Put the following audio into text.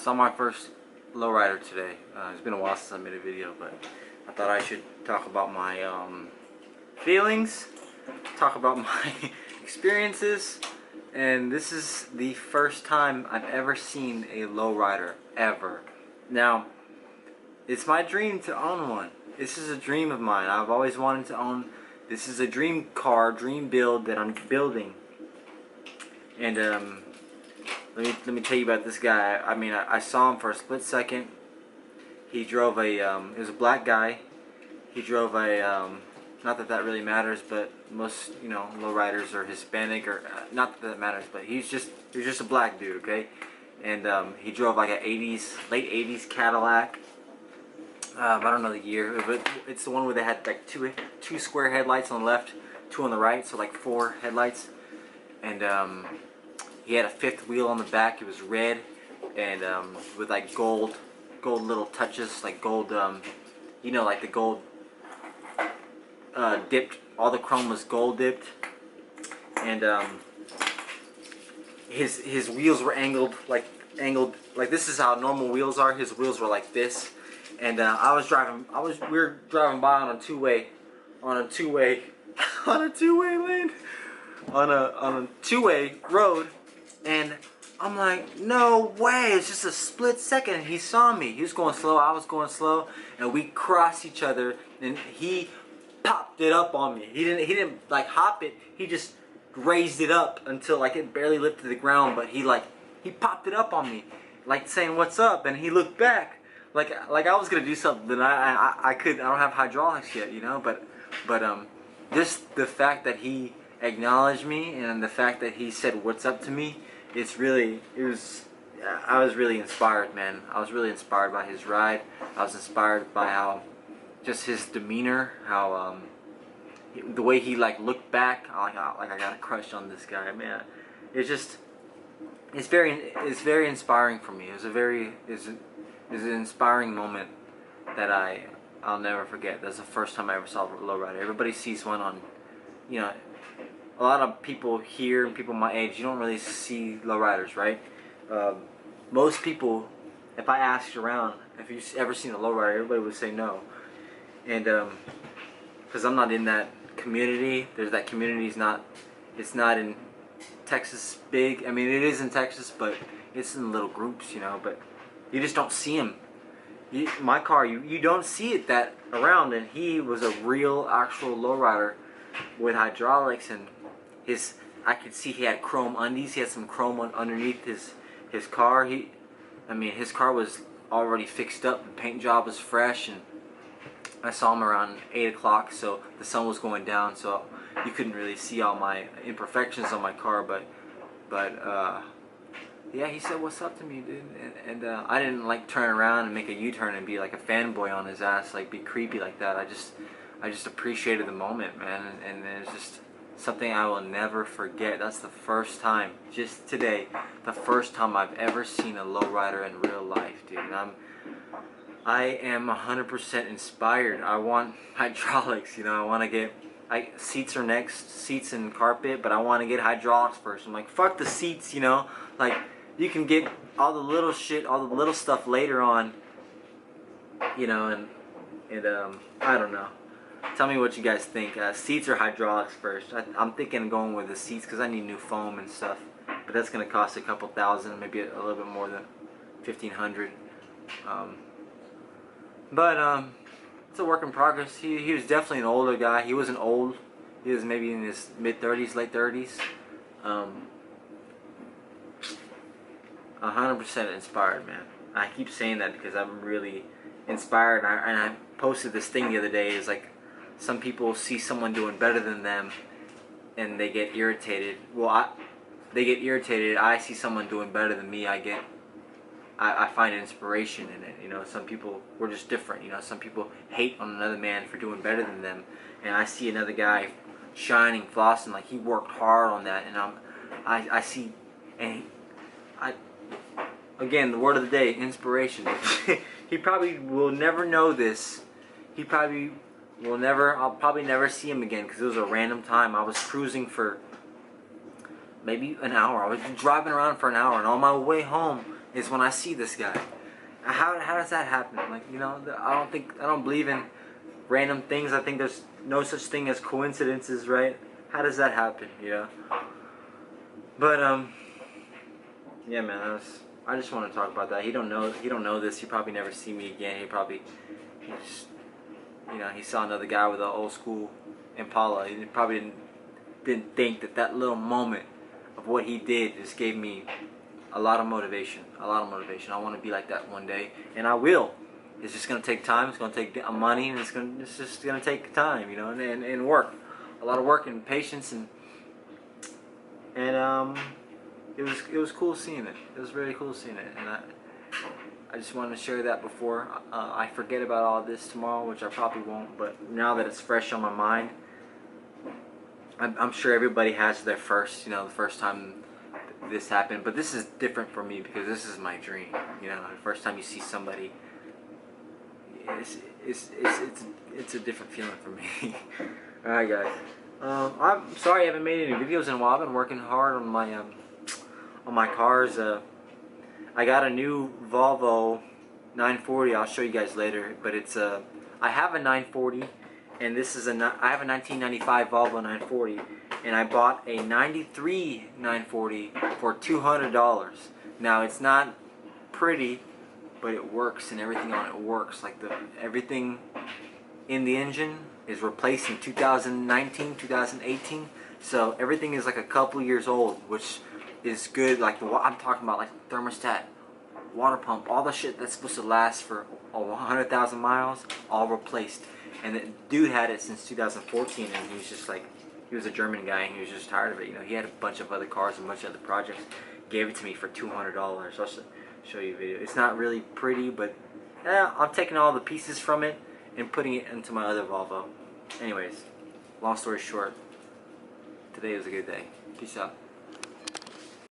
saw my first lowrider today. It's been a while since I made a video, but I thought I should talk about my feelings, talk about my experiences, and this is the first time I've ever seen a lowrider, ever. Now, it's my dream to own one. This is a dream of mine. I've always wanted to own. This is a dream car, dream build that I'm building. And let me tell you about this guy. I mean, I saw him for a split second. He drove a he was a black guy. He drove a not that that really matters, but most, you know, lowriders are Hispanic, or not that that matters, but he was just a black dude, okay? And he drove like a late 80s Cadillac. I don't know the year, but it's the one where they had like two square headlights on the left, two on the right, so like 4 headlights. And he had a 5th wheel on the back. It was red, and with like gold little touches, like gold, you know, like the gold dipped. All the chrome was gold dipped, and his wheels were angled like this is how normal wheels are. His wheels were like this. And we were driving by on a two-way road, and I'm like, no way, it's just a split second. He saw me. He was going slow, I was going slow, and we crossed each other, and he popped it up on me. He didn't like hop it, he just raised it up until like it barely lifted the ground, but he popped it up on me, like saying, what's up? And he looked back. Like I was gonna do something that I don't have hydraulics yet, you know, but just the fact that he acknowledged me and the fact that he said what's up to me, I was really inspired, man. I was really inspired by his ride. I was inspired by how just his demeanor, how the way he like looked back, like I got a crush on this guy, man. It's very inspiring for me. It's an inspiring moment that I'll never forget. That's the first time I ever saw a lowrider. Everybody sees one on, you know, a lot of people here, people my age, you don't really see lowriders, right? Most people, if I asked around, if you've ever seen a lowrider, everybody would say no. And because I'm not in that community. That community it's not in Texas big. I mean, it is in Texas, but it's in little groups, you know, but you just don't see him. My car, you don't see it that around, and he was a real, actual lowrider with hydraulics, and I could see he had chrome undies. He had some chrome underneath his car. I mean, his car was already fixed up. The paint job was fresh, and I saw him around 8 o'clock, so the sun was going down, so you couldn't really see all my imperfections on my car, but yeah, he said what's up to me, dude, and I didn't like turn around and make a U-turn and be like a fanboy on his ass, like be creepy like that. I just appreciated the moment, man, and it's just something I will never forget. That's the first time, just today, the first time I've ever seen a lowrider in real life, dude, and I am 100% inspired. I want hydraulics, you know, I want to get, seats are next, seats and carpet, but I want to get hydraulics first. I'm like, fuck the seats, you know, like, you can get all the little shit, all the little stuff later on, you know, and I don't know. Tell me what you guys think. Seats or hydraulics first? I'm thinking of going with the seats because I need new foam and stuff, but that's gonna cost a couple thousand, maybe a little bit more than $1,500. But it's a work in progress. He was definitely an older guy. He wasn't old. He was maybe in his mid-30s, late 30s. 100% inspired, man. I keep saying that because I'm really inspired, and I posted this thing the other day. It's like some people see someone doing better than them and they get irritated. Well, they get irritated. I see someone doing better than me. I find inspiration in it. You know, some people, we're just different. You know, some people hate on another man for doing better than them, and I see another guy shining, flossing, like he worked hard on that, and I see, and again, the word of the day, inspiration. He probably will never know this. He probably will never, I'll probably never see him again because it was a random time. I was cruising for maybe an hour. I was driving around for an hour, and on my way home, is when I see this guy. How does that happen? Like, you know, I don't believe in random things. I think there's no such thing as coincidences, right? How does that happen? You know. But yeah, man. I just want to talk about that. He don't know this. He probably never see me again. He just, you know, he saw another guy with an old school Impala. He probably didn't think that little moment of what he did just gave me a lot of motivation. A lot of motivation. I want to be like that one day, and I will. It's just gonna take time. It's gonna take money, and it's just gonna take time, you know, and work. A lot of work and patience, and it was cool seeing it. It was really cool seeing it, and I just wanted to share that before I forget about all this tomorrow, which I probably won't. But now that it's fresh on my mind, I'm sure everybody has their first, you know, the first time this happened. But this is different for me because this is my dream. You know, the first time you see somebody, it's a different feeling for me. All right, guys. I'm sorry I haven't made any videos in a while. I've been working hard on my cars. I got a new Volvo 940. I'll show you guys later. But it's I have a 940, and this is I have a 1995 Volvo 940, and I bought a 93 940 for $200. Now it's not pretty, but it works, and everything on it works. Like everything in the engine is replaced in 2019, 2018. So everything is like a couple years old, which is good. Like I'm talking about, like thermostat, water pump, all the shit that's supposed to last for 100,000 miles, all replaced. And the dude had it since 2014, and he was just like, he was a German guy, and he was just tired of it. You know, he had a bunch of other cars and a bunch of other projects. Gave it to me for $200. I'll show you a video. It's not really pretty, but yeah, I'm taking all the pieces from it and putting it into my other Volvo. Anyways, long story short, today was a good day. Peace out.